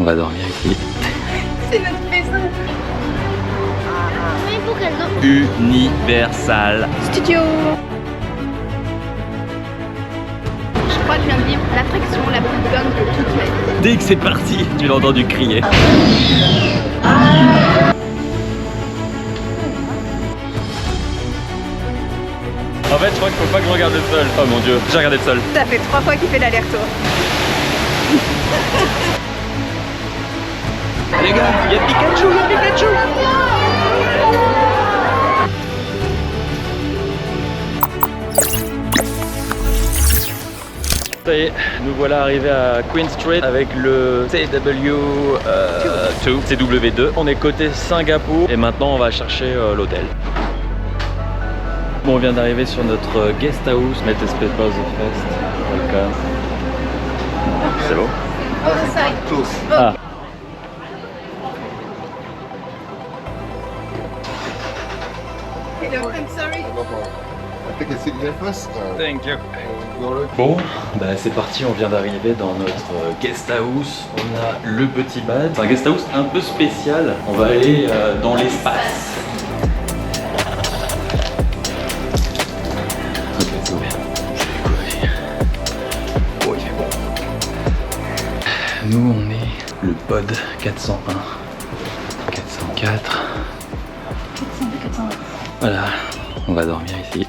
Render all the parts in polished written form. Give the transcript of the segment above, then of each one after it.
va dormir ici. C'est notre maison. Mais pour quelle non? Universal Studio. Je crois que je viens de vivre l'attraction la plus bonne de toute ma vie. Dès que c'est parti, tu l'as entendu crier. En fait, je crois qu'il faut pas que je regarde le sol. Oh mon dieu, j'ai regardé le sol. Ça fait 3 fois qu'il fait l'aller-retour. Les gars, il y a Pikachu, il y a Pikachu. Ça y est, nous voilà arrivés à Queen Street avec le CW2. On est côté Singapour et maintenant on va chercher l'hôtel. Bon, on vient d'arriver sur notre guest house. Latest Papers of Fest. Welcome. C'est bon? Ah. Hello, I'm sorry. Thank you. Bon, bah c'est parti, on vient d'arriver dans notre guest house. On a le petit bad. C'est un guest house un peu spécial. On va aller dans l'espace. Ok, c'est ouvert. Je vais découvrir. Oh, il fait bon. Nous, on est le pod 401, 404. 401. Voilà, on va dormir ici.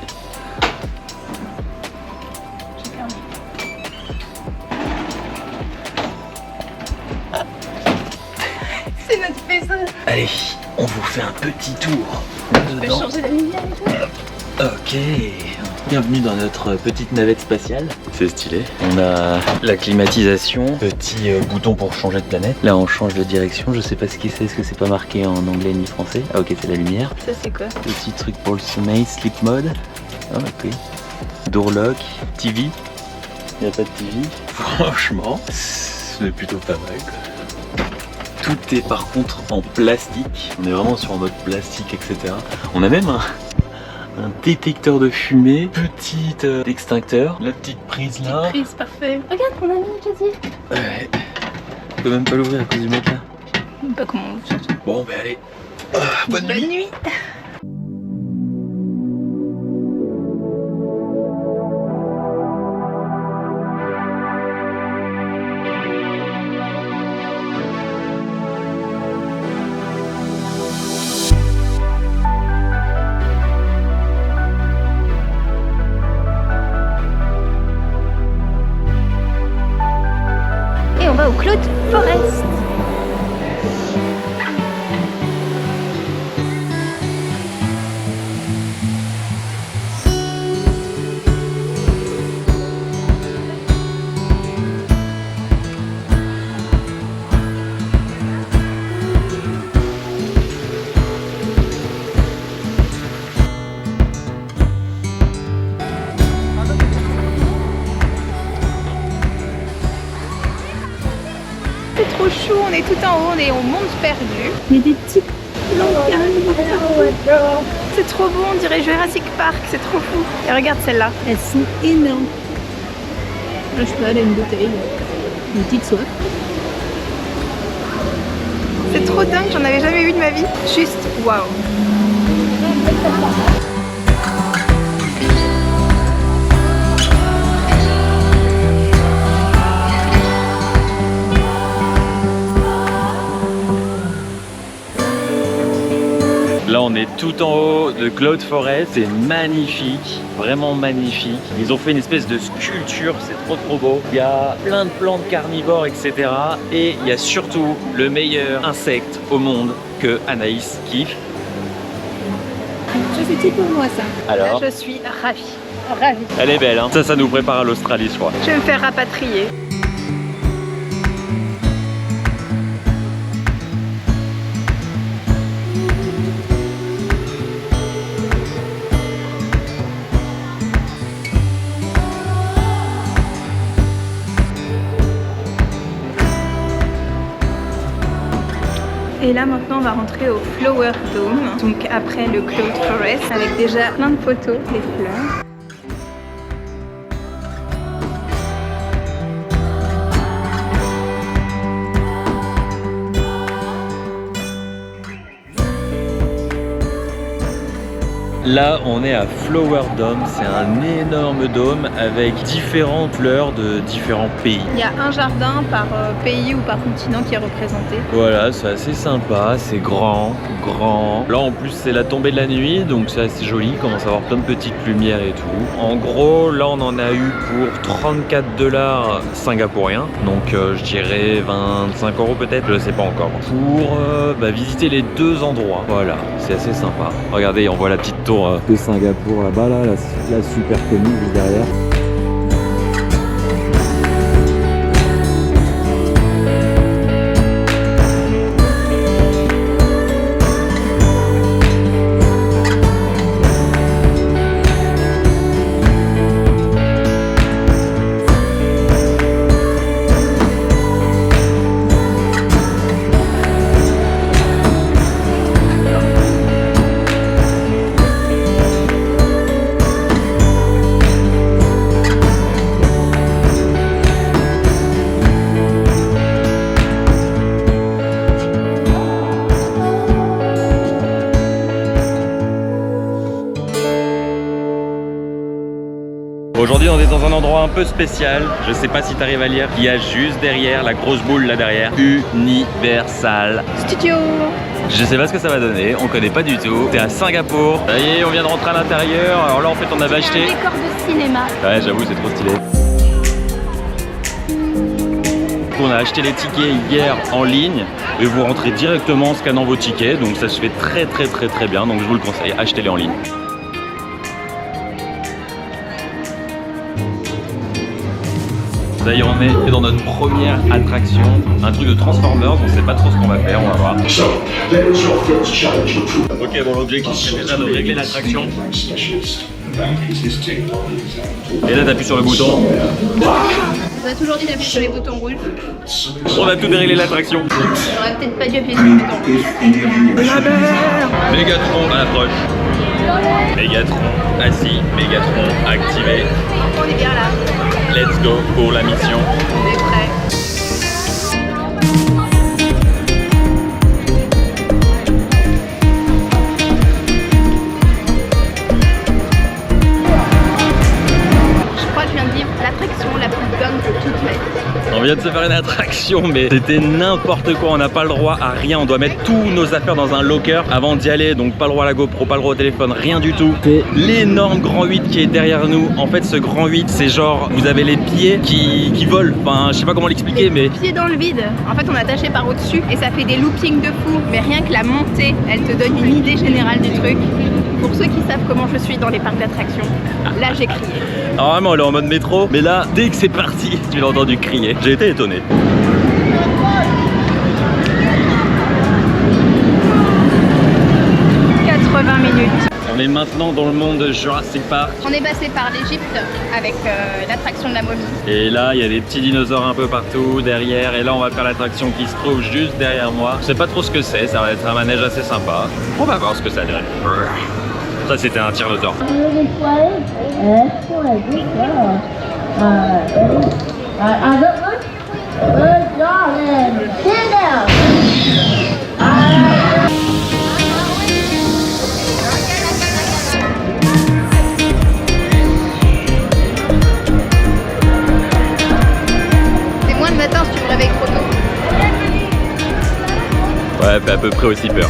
C'est notre maison. Allez, on vous fait un petit tour Je peux dedans. changer la lumière et tout. Ok, bienvenue dans notre petite navette spatiale. C'est stylé. On a la climatisation, petit bouton pour changer de planète. Là on change de direction, je sais pas ce que c'est, est-ce que c'est pas marqué en anglais ni français. Ah ok, c'est la lumière. Ça c'est quoi? Petit truc pour le sommeil, sleep mode. Ah ok. Door lock, TV. Il n'y a pas de TV. Franchement, c'est plutôt pas mal quoi. Tout est par contre en plastique. On est vraiment sur en mode plastique, etc. On a même un détecteur de fumée, petit extincteur, la petite prise là. Prise, parfait. Regarde, on a mis le casier. Ouais. On peut même pas l'ouvrir à cause du mec là. Pas comment on surtout. Bon, ben allez. Bonne nuit. Et on va au Cloud Forest. C'est trop chou, on est tout en haut, on est au monde perdu. Il y a des petits langues. C'est trop beau, on dirait Jurassic Park, c'est trop fou. Et regarde celle-là. Elles sont énormes. Là, je peux aller à une bouteille, une petite soif. C'est trop dingue, j'en avais jamais vu de ma vie. Juste waouh. Là on est tout en haut de Cloud Forest, c'est magnifique, vraiment magnifique. Ils ont fait une espèce de sculpture, c'est trop beau. Il y a plein de plantes carnivores, etc. Et il y a surtout le meilleur insecte au monde que Anaïs kiffe. Ça, c'est tout pour moi, ça. Alors, Je suis ravie. elle est belle, hein. Ça nous prépare à l'Australie, je crois. Je vais me faire rapatrier. Et là maintenant on va rentrer au Flower Dome, donc après le Cloud Forest, avec déjà plein de photos des fleurs. Là, on est à Flower Dome. C'est un énorme dôme avec différentes fleurs de différents pays. Il y a un jardin par pays ou par continent qui est représenté. Voilà, c'est assez sympa, c'est grand. Là, en plus, c'est la tombée de la nuit, donc c'est assez joli. Il commence à avoir plein de petites lumières et tout. En gros, là, on en a eu pour 34 $ singapouriens. Donc, je dirais 25 € peut-être, je sais pas encore. Pour visiter les deux endroits. Voilà, c'est assez sympa. Regardez, on voit la petite tour de Singapour là-bas, là, la super connue juste derrière. Aujourd'hui, on est dans un endroit un peu spécial. Je sais pas si tu arrives à lire. Il y a juste derrière, la grosse boule là derrière, Universal Studio. Je sais pas ce que ça va donner, on connaît pas du tout. C'est à Singapour. Ça y est, on vient de rentrer à l'intérieur. Alors là, en fait, on avait acheté. Un décor de cinéma. Ouais, j'avoue, c'est trop stylé. On a acheté les tickets hier en ligne et vous rentrez directement en scannant vos tickets. Donc ça se fait très bien. Donc je vous le conseille, achetez-les en ligne. D'ailleurs, on est dans notre première attraction, un truc de Transformers, on sait pas trop ce qu'on va faire, on va voir. Ok, bon, l'objectif c'est déjà de régler l'attraction. Et là, t'appuies sur le bouton. On a toujours dit d'appuyer sur les boutons rouges. On a tout déréglé l'attraction. J'aurais peut-être pas dû appuyer sur le bouton rouge. Mégatron à l'approche. Mégatron assis, Mégatron activé. On est bien là. Let's go pour la mission. On est prêt. Je crois que je viens de vivre l'attraction la plus dingue de toute ma vie. On vient de se faire une attraction, mais c'était n'importe quoi. On n'a pas le droit à rien. On doit mettre tous nos affaires dans un locker avant d'y aller. Donc pas le droit à la GoPro, pas le droit au téléphone, rien du tout. C'est l'énorme grand 8 qui est derrière nous. En fait, ce grand 8, c'est genre, vous avez les pieds qui volent. Enfin, je sais pas comment l'expliquer, mais... Pieds dans le vide. En fait, on est attaché par au-dessus et ça fait des loopings de fou. Mais rien que la montée, elle te donne une idée générale du truc. Pour ceux qui savent comment je suis dans les parcs d'attractions, là j'ai crié. Alors vraiment, elle est en mode métro, mais là, dès que c'est parti, tu l'as entendu crier. J'ai été étonné. On est maintenant dans le monde de Jurassic Park. On est passé par l'Égypte avec l'attraction de la momie. Et là, il y a des petits dinosaures un peu partout derrière. Et là, on va faire l'attraction qui se trouve juste derrière moi. Je sais pas trop ce que c'est, ça va être un manège assez sympa. On va voir ce que ça donne. Ça, c'était un Tyrannosaure. C'est moins le matin si tu me réveilles trop tôt. Ouais, fait à peu près aussi peur.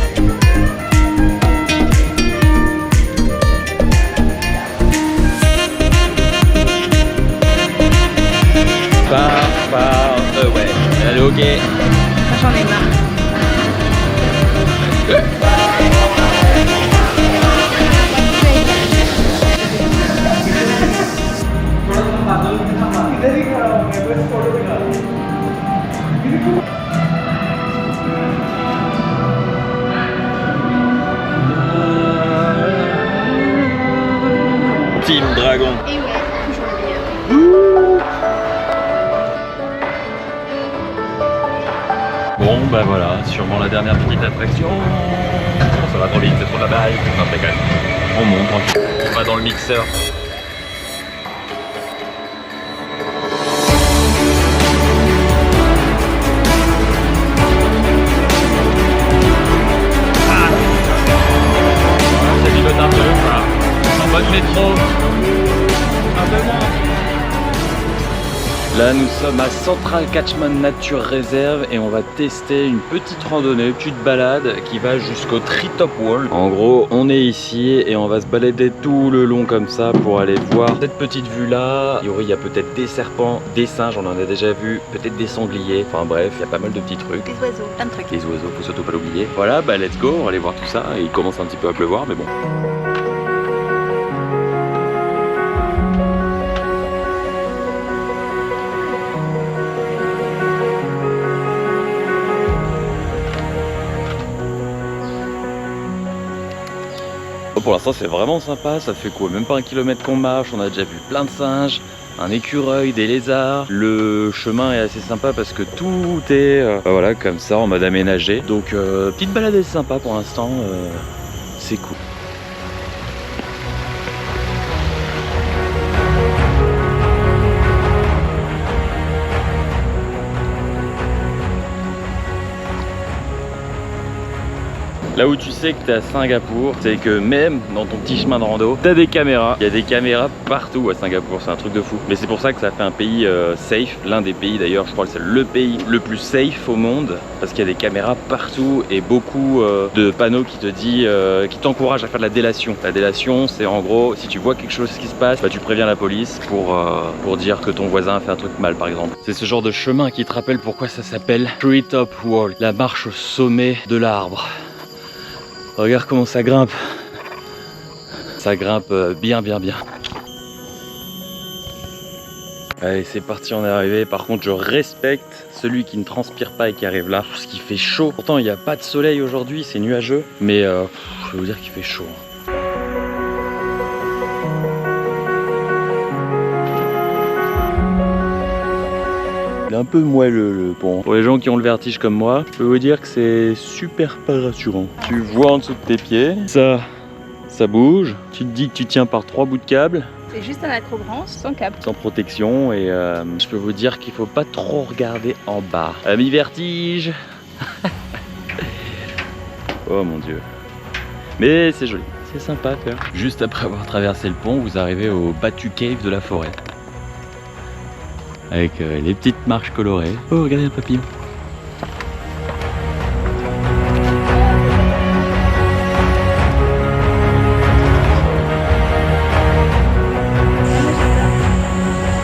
Ouais. Allez, ok. J'en ai marre. Team Dragon. Et ouais, toujours le meilleur. Bon, bah voilà, sûrement la dernière petite attraction. Ça va trop vite, c'est trop la balle. Non, c'est quand même. On monte, tranquille. On va dans le mixeur. Ça pilote un peu. Voilà. Là nous sommes à Central Catchment Nature Reserve et on va tester une petite randonnée, une petite balade qui va jusqu'au Treetop Wall. En gros on est ici et on va se balader tout le long comme ça pour aller voir cette petite vue là. Il y a peut-être des serpents, des singes, on en a déjà vu, peut-être des sangliers, enfin bref il y a pas mal de petits trucs. Des oiseaux, plein de trucs. Les oiseaux, faut surtout pas l'oublier. Voilà, bah let's go, on va aller voir tout ça. Et il commence un petit peu à pleuvoir mais bon. Pour l'instant c'est vraiment sympa, ça fait quoi, même pas 1 kilomètre qu'on marche, on a déjà vu plein de singes, un écureuil, des lézards. Le chemin est assez sympa parce que tout est voilà comme ça en mode aménagé. Donc petite balade assez sympa pour l'instant, c'est cool. Là où tu sais que tu es à Singapour, c'est que même dans ton petit chemin de rando, tu as des caméras. Il y a des caméras partout à Singapour, c'est un truc de fou. Mais c'est pour ça que ça fait un pays safe, l'un des pays d'ailleurs, je crois que c'est le pays le plus safe au monde, parce qu'il y a des caméras partout et beaucoup de panneaux qui te disent, qui t'encouragent à faire de la délation. La délation, c'est en gros, si tu vois quelque chose qui se passe, bah, tu préviens la police pour dire que ton voisin a fait un truc mal par exemple. C'est ce genre de chemin qui te rappelle pourquoi ça s'appelle Treetop Wall, la marche au sommet de l'arbre. Regarde comment ça grimpe. Ça grimpe bien. Allez, c'est parti, on est arrivé. Par contre, je respecte celui qui ne transpire pas et qui arrive là. Parce qu'il fait chaud. Pourtant, il n'y a pas de soleil aujourd'hui, c'est nuageux. Mais je vais vous dire qu'il fait chaud. Il est un peu moelleux le pont. Pour les gens qui ont le vertige comme moi, je peux vous dire que c'est super pas rassurant. Tu vois en dessous de tes pieds, ça bouge. Tu te dis que tu tiens par 3 bouts de câble. C'est juste un acrobranche sans câble. Sans protection et je peux vous dire qu'il faut pas trop regarder en bas. Ami vertige. Oh mon dieu. Mais c'est joli, c'est sympa à faire. Juste après avoir traversé le pont, vous arrivez au Batu Cave de la forêt. Avec les petites marches colorées. Oh, regardez un papillon.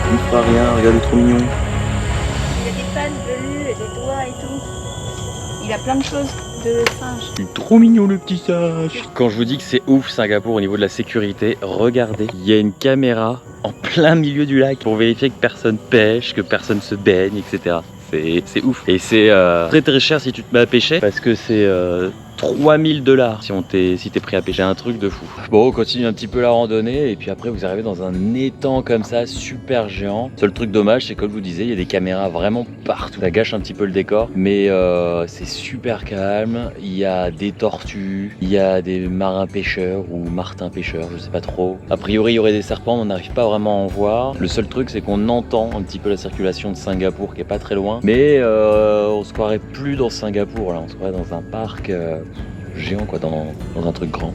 Il ne fera rien, regardez, trop mignon. Il a des pattes velues et des doigts et tout. Il a plein de choses de singe. Il est trop mignon le petit singe. Quand je vous dis que c'est ouf Singapour au niveau de la sécurité, regardez, il y a une caméra en plein milieu du lac pour vérifier que personne pêche, que personne se baigne, etc. C'est ouf. Et c'est très cher si tu te mets à pêcher parce que c'est 3000 $ si t'es prêt à pêcher, un truc de fou. Bon, on continue un petit peu la randonnée et puis après vous arrivez dans un étang comme ça, super géant. Seul truc dommage, c'est comme je vous disais, il y a des caméras vraiment partout. Ça gâche un petit peu le décor, mais c'est super calme. Il y a des tortues, il y a des marins pêcheurs ou martins pêcheurs, je sais pas trop. A priori, il y aurait des serpents, on n'arrive pas vraiment à en voir. Le seul truc, c'est qu'on entend un petit peu la circulation de Singapour qui est pas très loin, mais on se croirait plus dans Singapour là, on se croirait dans un parc géant quoi, dans un truc grand.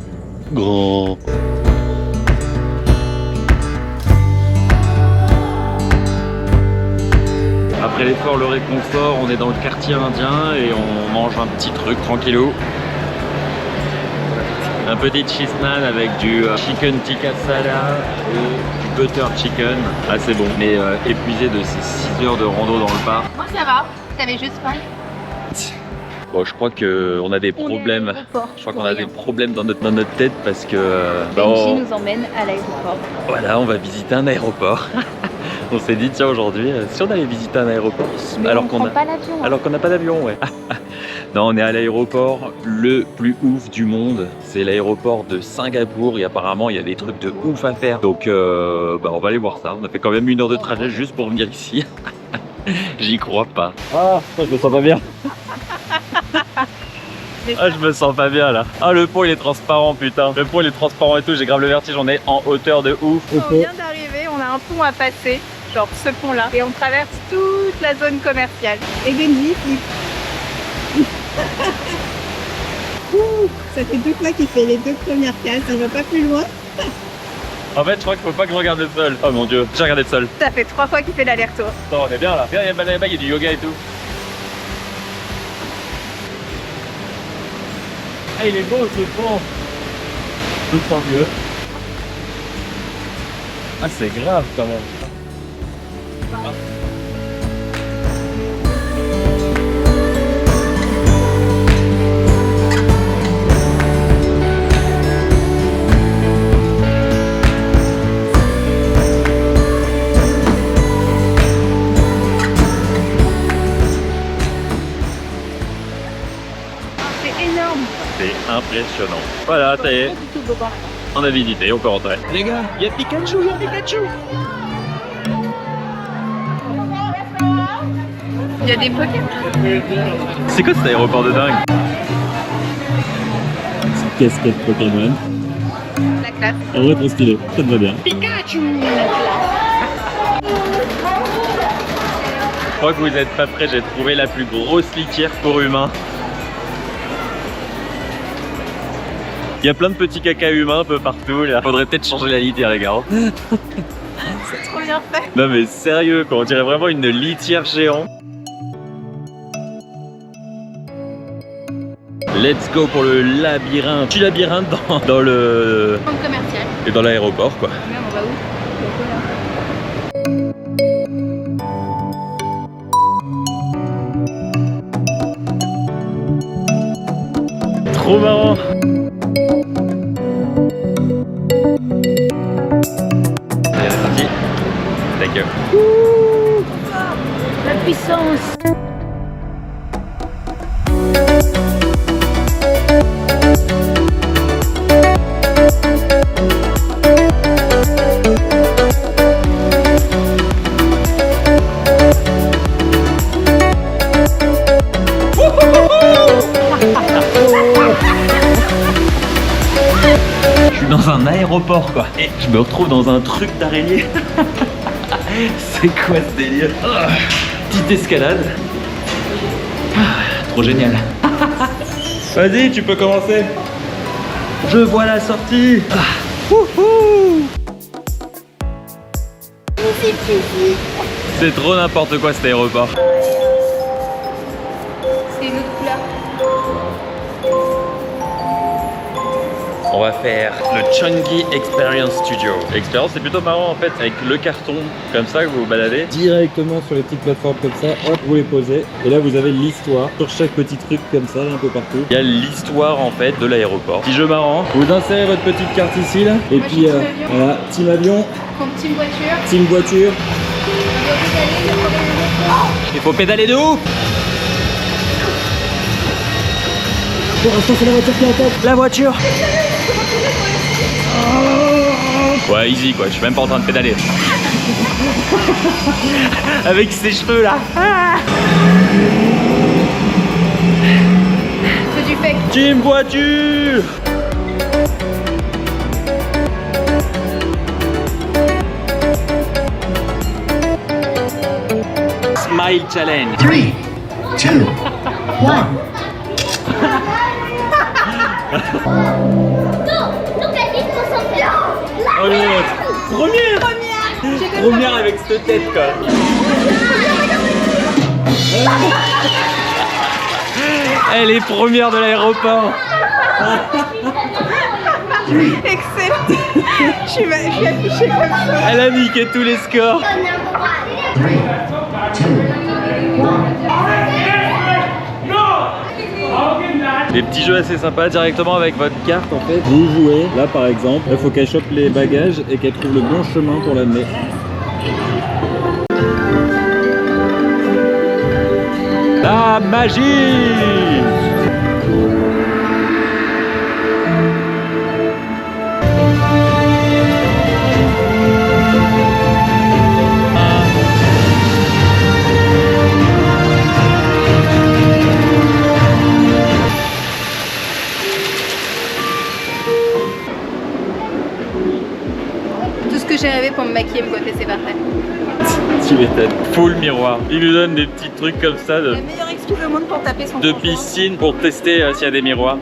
Après l'effort, le réconfort, on est dans le quartier indien et on mange un petit truc tranquillou. Un petit cheese naan avec du chicken tikka masala et du butter chicken. Assez bon, mais épuisé de ces 6 heures de rando dans le parc. Moi ça va, t'avais juste faim. Bon, je crois qu'on a des problèmes. Je crois qu'on a des problèmes dans notre tête parce que Benji nous emmène à l'aéroport. Voilà, on va visiter un aéroport. On s'est dit tiens aujourd'hui, si on allait visiter un aéroport, alors qu'on n'a pas d'avion, ouais. Non, on est à l'aéroport le plus ouf du monde. C'est l'aéroport de Singapour et apparemment il y a des trucs de ouf à faire. Donc on va aller voir ça. On a fait quand même 1 heure de trajet juste pour venir ici. J'y crois pas. Ah, je me sens pas bien. Ah, je me sens pas bien là. Ah, le pont il est transparent, putain. Le pont il est transparent et tout, j'ai grave le vertige, on est en hauteur de ouf. On vient d'arriver, on a un pont à passer, genre ce pont là, et on traverse toute la zone commerciale. Et Benji flippe. Ça fait 2 fois qu'il fait les 2 premières cases, on va pas plus loin. En fait, je crois qu'il faut pas que je regarde le sol. Oh mon dieu, j'ai regardé le sol. Ça fait 3 fois qu'il fait l'aller-retour. Attends, on est bien là. Regarde, il y a du yoga et tout. Ah, il est beau ce pont. Tout tant mieux. Ah, c'est grave quand même. C'est énorme. C'est impressionnant. Voilà, ça y est. On a visité, on peut rentrer. Les gars, il y a Pikachu, il y a Pikachu. Il y a des Pokémon. C'est quoi cet aéroport de dingue? Casquette Pokémon. La classe. En vrai, trop stylé. Ça me va bien. Pikachu. Je crois que vous n'êtes pas prêts, j'ai trouvé la plus grosse litière pour humains. Il y a plein de petits caca humains un peu partout là. Faudrait peut-être changer la litière les gars. C'est trop bien fait. Non mais sérieux quoi, on dirait vraiment une litière géante. Let's go pour le labyrinthe. Petit labyrinthe dans le... Centre commercial. Et dans l'aéroport quoi. Merde, on va où? Trop marrant. Allez, c'est parti. Take La puissance. Je suis dans un aéroport quoi. Et je me retrouve dans un truc d'araignée. C'est quoi ce délire? Petite escalade. Trop génial. Vas-y, tu peux commencer. Je vois la sortie. C'est trop n'importe quoi cet aéroport. C'est une autre couleur. On va faire le Changi Experience Studio. L'expérience c'est plutôt marrant en fait, avec le carton comme ça que vous vous baladez directement sur les petites plateformes comme ça, hop, vous les posez. Et là vous avez l'histoire sur chaque petit truc comme ça, là, un peu partout. Il y a l'histoire en fait de l'aéroport. Petit jeu marrant, vous insérez votre petite carte ici là, et Moi, puis j'ai Team Avion. voilà, Team Avion, Contre team voiture. Team Voiture. On doit pédaler, il faut pédaler. Il faut pédaler de ouf. Pour l'instant, c'est la voiture qui est en tête. La voiture. Ouais, easy quoi, je suis même pas en train de pédaler. Avec ses cheveux là. C'est du fake. Team Voiture. Smile Challenge. 3, 2, 1. Oh non, première avec cette tête quoi. Elle est première de l'aéroport. Excellent. Je suis affichée comme ça. Elle a niqué tous les scores. 3, 2, 1. Des petits jeux assez sympas directement avec votre carte en fait. Vous jouez, là par exemple, il faut qu'elle chope les bagages et qu'elle trouve le bon chemin pour l'amener. La magie! Tout ce que j'ai rêvé pour me maquiller, me coiffer, c'est parfait. Tu m'étonnes. Full miroir. Il nous donne des petits trucs comme ça La meilleure excuse au monde pour taper son de conjoint. piscine pour tester s'il y a des miroirs.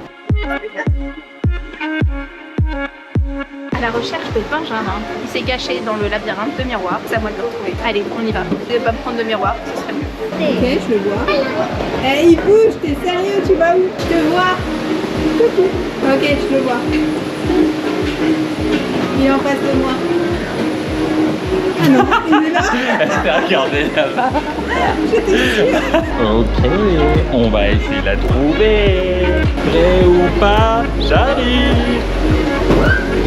à la recherche de Benjamin. Il s'est caché dans le labyrinthe de miroirs. C'est à moi de le retrouver. Allez, on y va. Je vais pas me prendre de miroir, ce serait mieux. Ok, je le vois. Eh, il bouge, t'es sérieux, tu vas où? Je te vois. Coucou. Ok, je le vois. Il est en face de moi. Ah non, il est là. Elle t'a regardé là-bas. J'étais sûre. Ok, on va essayer de la trouver. Prêt ou pas, j'arrive.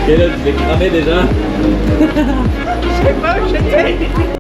Quelle heure tu fais cramer déjà? Je sais pas où j'étais.